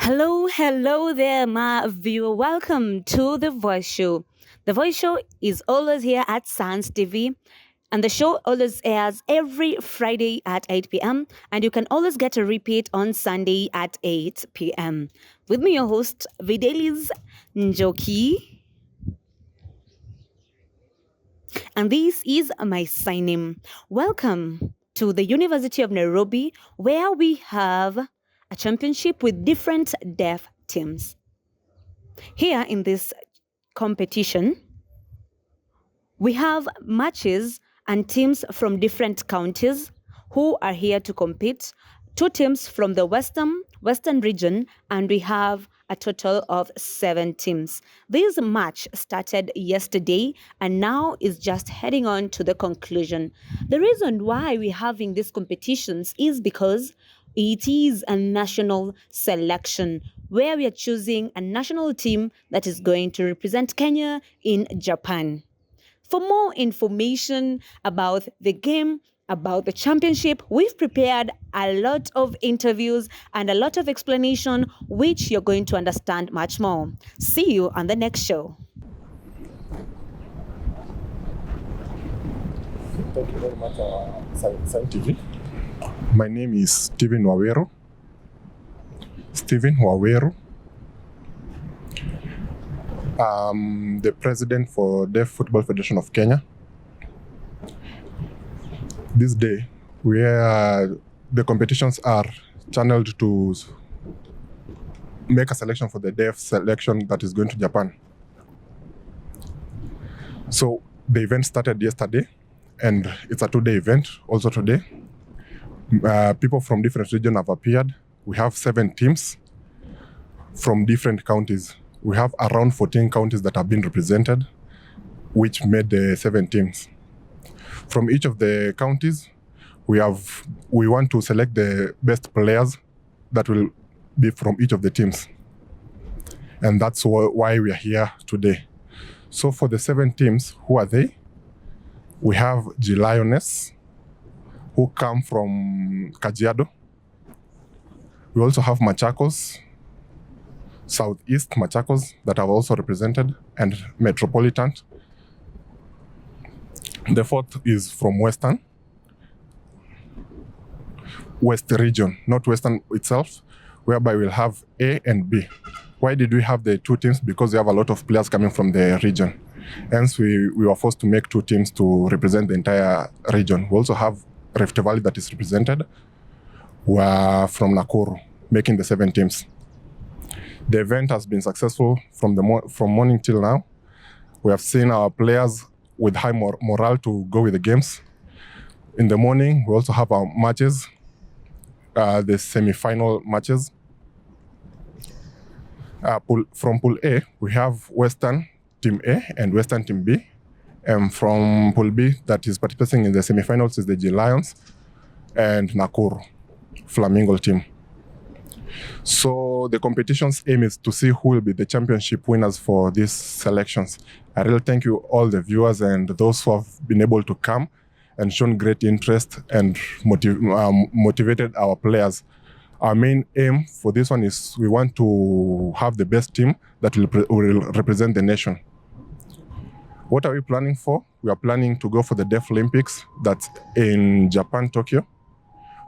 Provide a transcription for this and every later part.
Hello there, my viewer. Welcome to The Voice Show. The Voice Show is always here at Sans TV, and the show always airs every Friday at 8 p.m., and you can always get a repeat on Sunday at 8 p.m. With me, your host, Videlis Njoki, and this is my sign-in. Welcome to the University of Nairobi, where we have a championship with different deaf teams. Here in this competition, we have matches and teams from different counties who are here to compete. Two teams from the Western region, and we have a total of 7 teams. This match started yesterday and now is just heading on to the conclusion. The reason why we're having these competitions is because it is a national selection where we are choosing a national team that is going to represent Kenya in Japan. For more information about the game, about the championship, we've prepared a lot of interviews and a lot of explanation, which you're going to understand much more. See you on the next show. Thank you very much, Sign TV. My name is Stephen Waweru. I'm the president for Deaf Football Federation of Kenya. This day, the competitions are channeled to make a selection for the deaf selection that is going to Japan. So the event started yesterday, and it's a 2-day event also today. People from different regions have appeared. We have 7 teams from different counties. We have around 14 counties that have been represented, which made the 7 teams. From each of the counties, we want to select the best players that will be from each of the teams. And that's why we are here today. So for the 7 teams, who are they? We have G Lioness, who come from Kajiado. We also have Machakos, Southeast Machakos, that are also represented, and Metropolitan. The 4th is from West region, not Western itself, whereby we'll have A and B. Why did we have the 2 teams? Because we have a lot of players coming from the region. Hence, we were forced to make 2 teams to represent the entire region. We also have Rift Valley that is represented. We are from Nakuru, making the 7 teams. The event has been successful from morning till now. We have seen our players with high morale to go with the games. In the morning, we also have our matches, the semi-final matches. From Pool A, we have Western Team A and Western Team B. And from Pool B, that is participating in the semi-finals, is the G Lions and Nakuru Flamingo team. So the competition's aim is to see who will be the championship winners for these selections. I really thank you, all the viewers and those who have been able to come and shown great interest and motivated our players. Our main aim for this one is we want to have the best team that will represent the nation. What are we planning for? We are planning to go for the Deaf Olympics that's in Japan, Tokyo,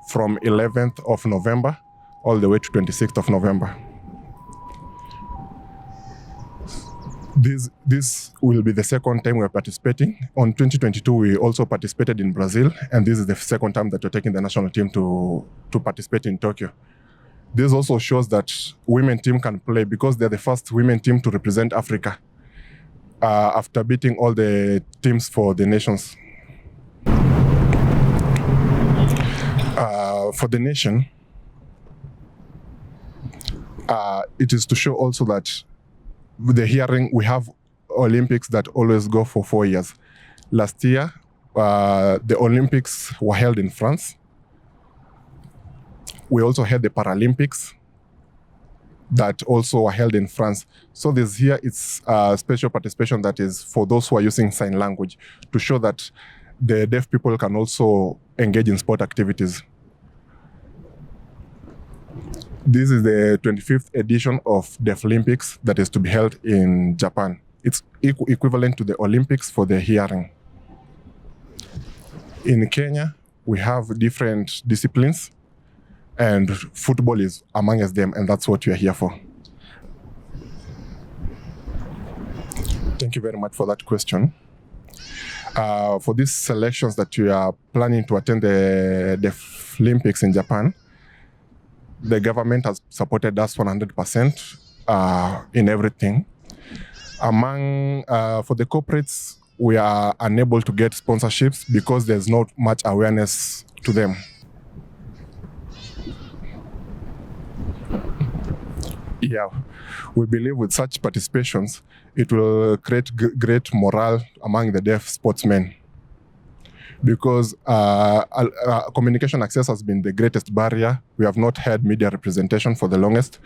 from 11th of November all the way to 26th of November. This will be the second time we're participating. On 2022, we also participated in Brazil, and this is the second time that we're taking the national team to participate in Tokyo. This also shows that women team can play because they're the first women team to represent Africa after beating all the teams for the nations. For the nation, it is to show also that with the hearing, we have Olympics that always go for 4 years. Last year, the Olympics were held in France. We also had the Paralympics that also were held in France. So this year, it's a special participation that is for those who are using sign language to show that the deaf people can also engage in sport activities. This is the 25th edition of Deaf Olympics that is to be held in Japan. It's equivalent to the Olympics for the hearing. In Kenya, we have different disciplines, and football is amongst them, and that's what we are here for. Thank you very much for that question. For these selections that we are planning to attend the Deaf Olympics in Japan, the government has supported us 100% in everything. For the corporates, we are unable to get sponsorships because there's not much awareness to them. Yeah, we believe with such participations, it will create great morale among the deaf sportsmen, because communication access has been the greatest barrier. We have not had media representation for the longest,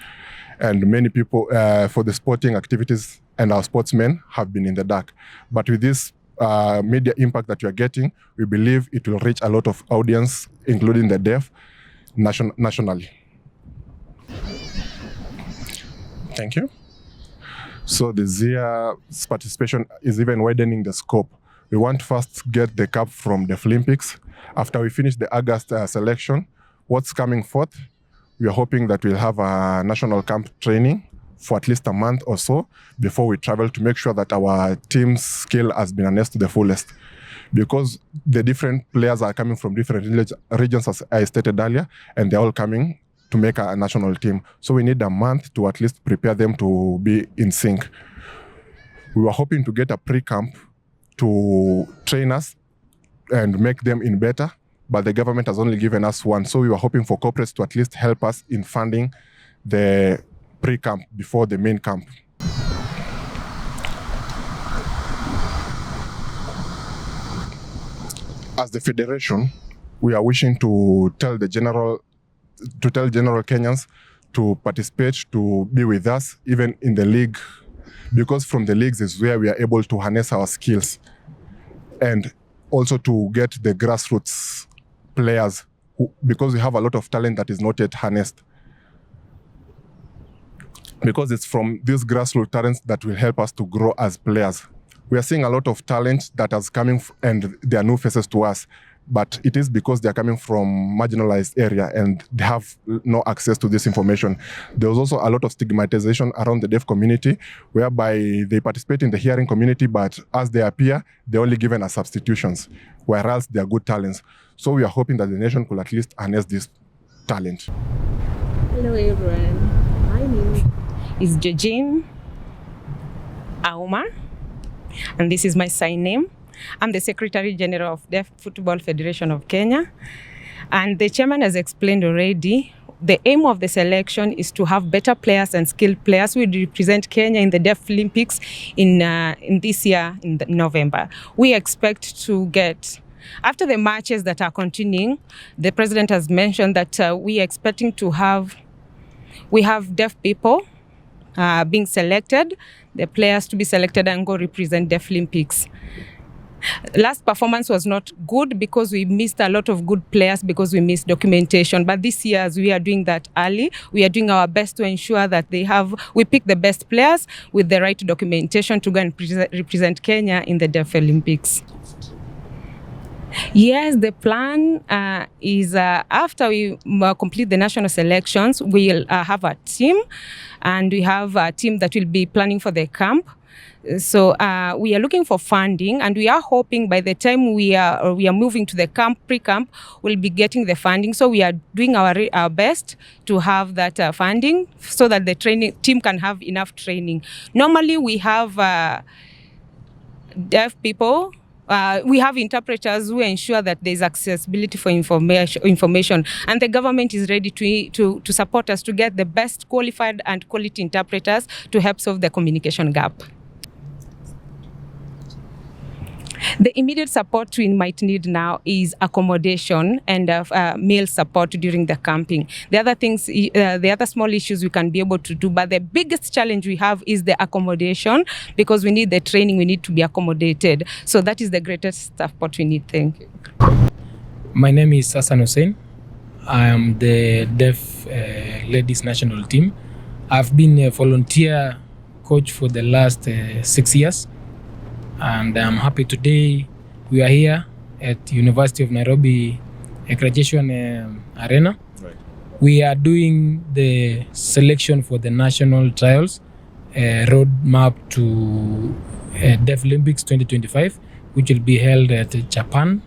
and many people for the sporting activities and our sportsmen have been in the dark. But with this media impact that we are getting, we believe it will reach a lot of audience, including the deaf, nationally. Thank you. So this year's participation is even widening the scope. We want to first get the cup from the Olympics. After we finish the August selection, what's coming forth, we are hoping that we'll have a national camp training for at least a month or so before we travel, to make sure that our team's skill has been harnessed to the fullest. Because the different players are coming from different regions, as I stated earlier, and they're all coming to make a national team. So we need a month to at least prepare them to be in sync. We were hoping to get a pre-camp to train us and make them in better, but the government has only given us one. So we were hoping for corporates to at least help us in funding the pre-camp before the main camp. As the federation, we are wishing to tell general Kenyans to participate, to be with us, even in the league, because from the leagues is where we are able to harness our skills, and also to get the grassroots players, because we have a lot of talent that is not yet harnessed. Because it's from these grassroots talents that will help us to grow as players. We are seeing a lot of talent that is coming, and they are new faces to us. But it is because they are coming from marginalized area and they have no access to this information. There was also a lot of stigmatization around the deaf community, whereby they participate in the hearing community, but as they appear, they're only given as substitutions, whereas they are good talents. So we are hoping that the nation could at least harness this talent. Hello everyone, my name is Georgine Auma, and this is my sign name. I'm the Secretary General of Deaf Football Federation of Kenya, and the chairman has explained already. The aim of the selection is to have better players and skilled players who will represent Kenya in the Deaf Olympics in this year in November. We expect to get, after the matches that are continuing, the president has mentioned that we are expecting to have deaf people being selected, the players to be selected and go represent Deaf Olympics. Last performance was not good because we missed a lot of good players because we missed documentation. But this year, as we are doing that early, we are doing our best to ensure that we pick the best players with the right documentation to go and represent Kenya in the Deaf Olympics. Yes, the plan is after we complete the national selections, we'll have a team, and we have a team that will be planning for the camp. So we are looking for funding, and we are hoping by the time we are moving to the pre-camp, we'll be getting the funding. So we are doing our best to have that funding so that the training team can have enough training. Normally we have deaf people. We have interpreters who ensure that there's accessibility for information, and the government is ready to support us to get the best qualified and quality interpreters to help solve the communication gap. The immediate support we might need now is accommodation and meal support during the camping. The other things, the other small issues we can be able to do, but the biggest challenge we have is the accommodation, because we need the training, we need to be accommodated. So that is the greatest support we need. Thank you. My name is Hassan Hussein. I am the deaf ladies national team. I've been a volunteer coach for the last 6 years, and I'm happy today we are here at University of Nairobi graduation arena. Right. We are doing the selection for the national trials roadmap to Deaf Olympics 2025, which will be held at Japan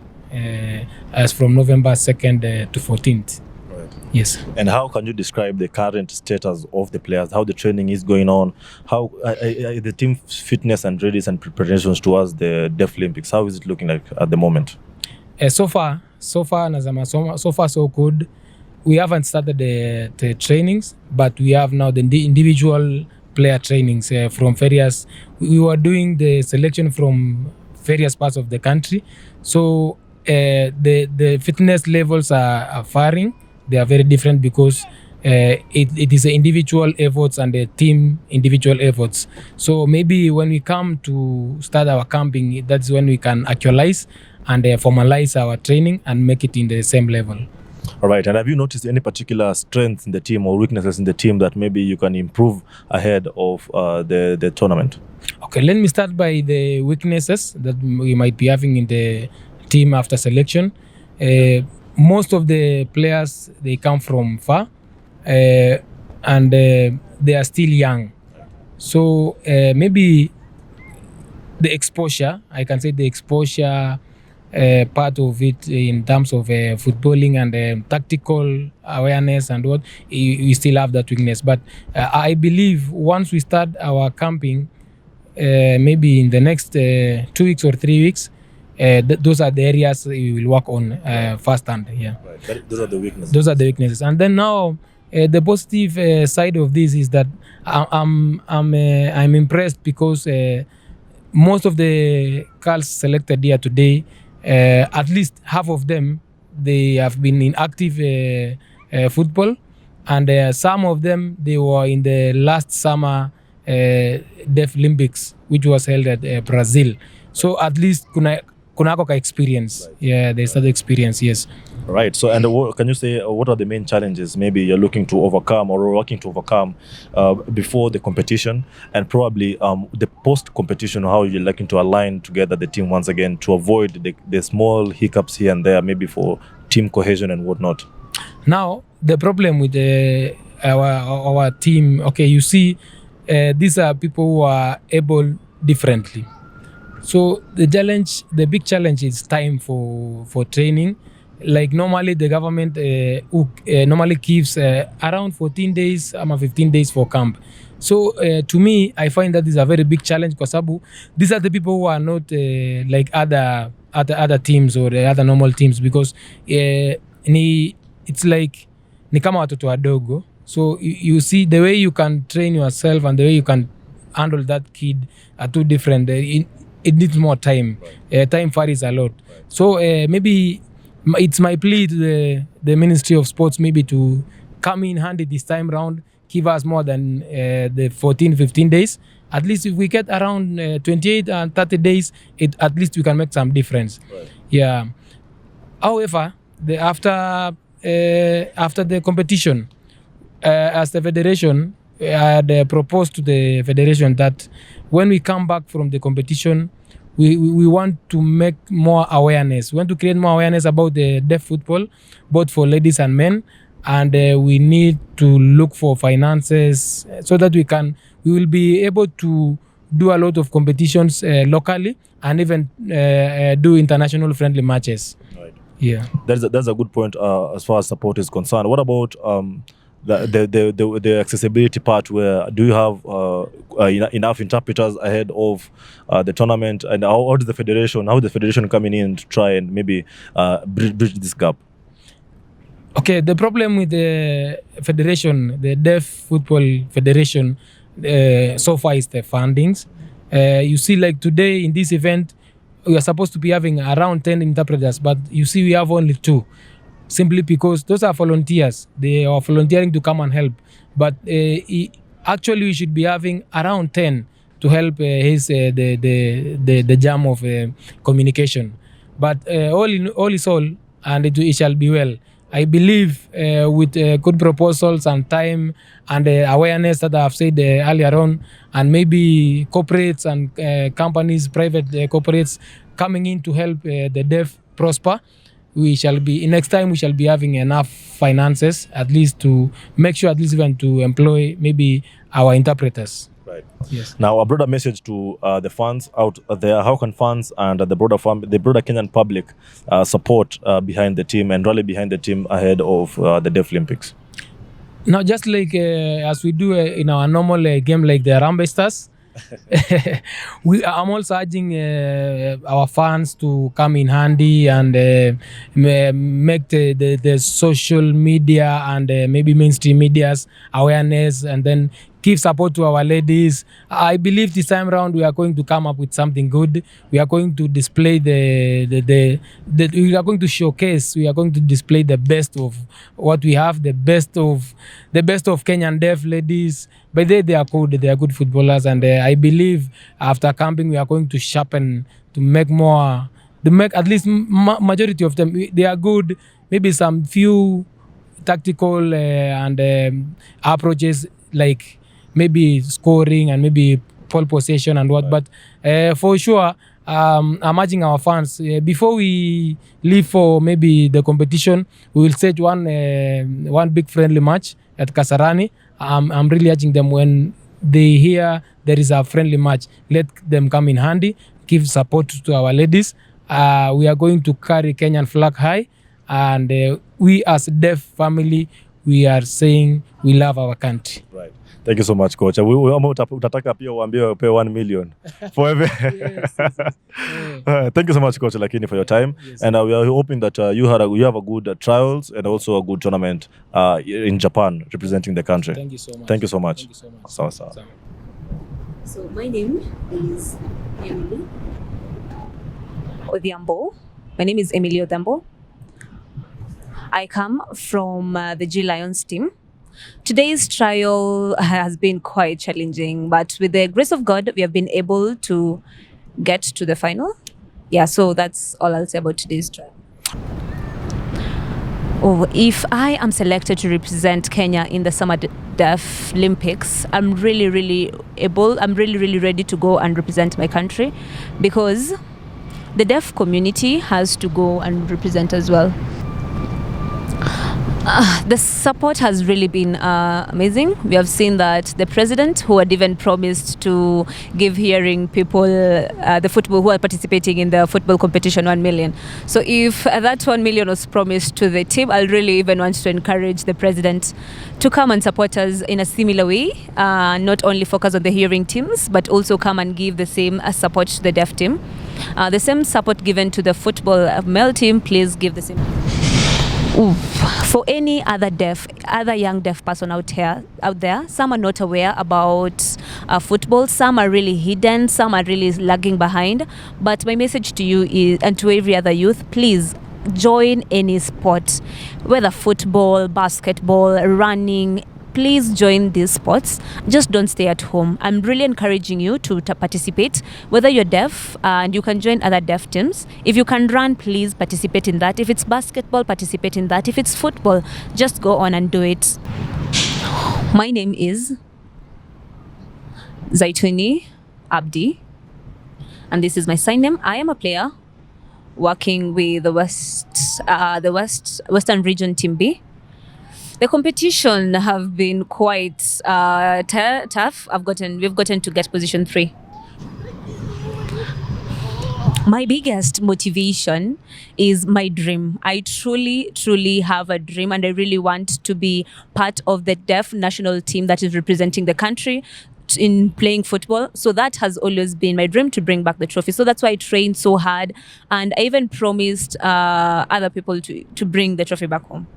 as from November 2nd to 14th. Right. Yes. And how can you describe the current status of the players, how the training is going on, how the team fitness and readiness and preparations towards the Deaf Olympics, how is it looking like at the moment? So far, Nazama, so far so good. We haven't started the trainings, but we have now the individual player trainings from various. We were doing the selection from various parts of the country, so the fitness levels are varying. They are very different because it is individual efforts and the team individual efforts. So maybe when we come to start our camping, that's when we can actualize and formalize our training and make it in the same level. All right. And have you noticed any particular strengths in the team or weaknesses in the team that maybe you can improve ahead of the tournament? Okay, let me start by the weaknesses that we might be having in the team after selection. Most of the players, they come from far and they are still young. So maybe the exposure, I can say the exposure part of it in terms of footballing and tactical awareness and what, we still have that weakness. But I believe once we start our camping, maybe in the next 2 weeks or 3 weeks, those are the areas we will work on firsthand. Yeah. Right. Those are the weaknesses. Those are the weaknesses. And then now, the positive side of this is that I'm impressed because most of the girls selected here today, at least half of them, they have been in active football, and some of them, they were in the last summer Deaf Olympics, which was held at Brazil. So at least kunako ka experience. Right. Yeah, there's that experience. Yes. Right. So, and can you say what are the main challenges maybe you're looking to overcome or working to overcome before the competition, and probably the post-competition, how you're looking to align together the team once again to avoid the small hiccups here and there, maybe for team cohesion and whatnot? Now, the problem with our team, okay, you see, these are people who are able differently. So the big challenge is time for training. Like normally the government normally gives around 14 days, 15 days for camp. So to me, I find that is a very big challenge because these are the people who are not like other teams or the other normal teams, because it's like ni kama watoto wadogo. So you see the way you can train yourself and the way you can handle that kid are two different. It needs more time. Right. Time varies a lot. Right. So maybe it's my plea to the Ministry of Sports maybe to come in handy this time round, give us more than the 14-15 days. At least if we get around 28 and 30 days, at least we can make some difference. Right. Yeah. However, after the competition, as the federation, I had proposed to the federation that when we come back from the competition, we want to make more awareness. We want to create more awareness about the deaf football, both for ladies and men. And we need to look for finances so that we will be able to do a lot of competitions locally and even do international friendly matches. Right. Yeah. That's a good point as far as support is concerned. What about the accessibility part? Where do you have enough interpreters ahead of the tournament, and how is the federation coming in to try and maybe bridge this gap? Okay, the problem with the federation, the Deaf Football Federation, so far is the fundings. You see, like today in this event, we are supposed to be having around 10 interpreters, but you see we have only 2. Simply because those are volunteers. They are volunteering to come and help. But actually we should be having around 10 to help the jam of communication. But all is all, and it shall be well. I believe with good proposals and time and awareness that I've said earlier on, and maybe corporates and companies, private corporates coming in to help the deaf prosper, we shall be next time we shall be having enough finances at least to make sure at least even to employ maybe our interpreters. Right. Yes. Now, a broader message to the fans out there. How can fans and the broader Kenyan public support behind the team and rally behind the team ahead of the Deaf Olympics? Now, just like as we do in our normal game, like the Rambe Stars, I'm also urging our fans to come in handy and make the social media and maybe mainstream medias awareness, and then give support to our ladies. I believe this time around we are going to come up with something good. We are going to display we are going to showcase, we are going to display the best of what we have, the best of Kenyan deaf ladies. But they are good footballers, and I believe after camping we are going to sharpen to make more, to make at least majority of them. They are good. Maybe some few tactical and approaches like maybe scoring and maybe pole possession and what. Right. But for sure, I'm urging our fans before we leave for maybe the competition, we will stage one big friendly match at Kasarani. I'm really urging them, when they hear there is a friendly match, let them come in handy, give support to our ladies. We are going to carry Kenyan flag high, and we as deaf family, we are saying we love our country. Right. Thank you so much, coach. Utataka pia uambie upe 1 million for every. Yes. Thank you so much, coach Lakini, for your time. Yes. And we are hoping that you have a good trials and also a good tournament in Japan representing the country. Thank you so much. Thank you so much. Thank you so much. Sawa. So my name is Emily Odhiambo. My name is Emily Odhiambo. I come from the G Lions team. Today's trial has been quite challenging, but with the grace of God, we have been able to get to the final. Yeah, so that's all I'll say about today's trial. Oh, if I am selected to represent Kenya in the Summer Deaf Olympics, I'm really ready to go and represent my country, because the deaf community has to go and represent as well. The support has really been amazing. We have seen that the president, who had even promised to give hearing people, the football who are participating in the football competition, 1 million. So if that 1 million was promised to the team, I'll really even want to encourage the president to come and support us in a similar way, not only focus on the hearing teams, but also come and give the same support to the deaf team. The same support given to the football male team, please give the same. For any other young deaf person out there, some are not aware about football, some are really hidden, some are really lagging behind. But my message to you is, and to every other youth, please join any sport, whether football, basketball, running. Please join these sports. Just don't stay at home. I'm really encouraging you to participate, whether you're deaf, and you can join other deaf teams. If you can run, please participate in that. If it's basketball, participate in that. If it's football, just go on and do it. My name is Zaituni Abdi, and this is my sign name. I am a player working with the Western Region Team B. The competition have been quite tough. We've gotten to get position 3. My biggest motivation is my dream. I truly have a dream, and I really want to be part of the deaf national team that is representing the country in playing football. So that has always been my dream, to bring back the trophy. So that's why I trained so hard, and I even promised other people to bring the trophy back home.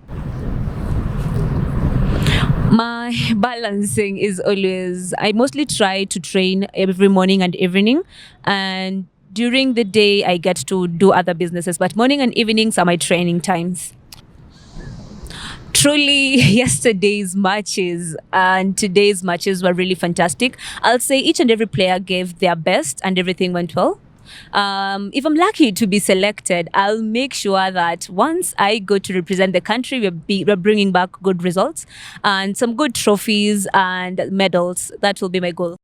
My balancing is always, I mostly try to train every morning and evening, and during the day I get to do other businesses, but morning and evenings are my training times. Truly, yesterday's matches and today's matches were really fantastic. I'll say each and every player gave their best and everything went well. If I'm lucky to be selected, I'll make sure that once I go to represent the country, we're bringing back good results and some good trophies and medals. That will be my goal.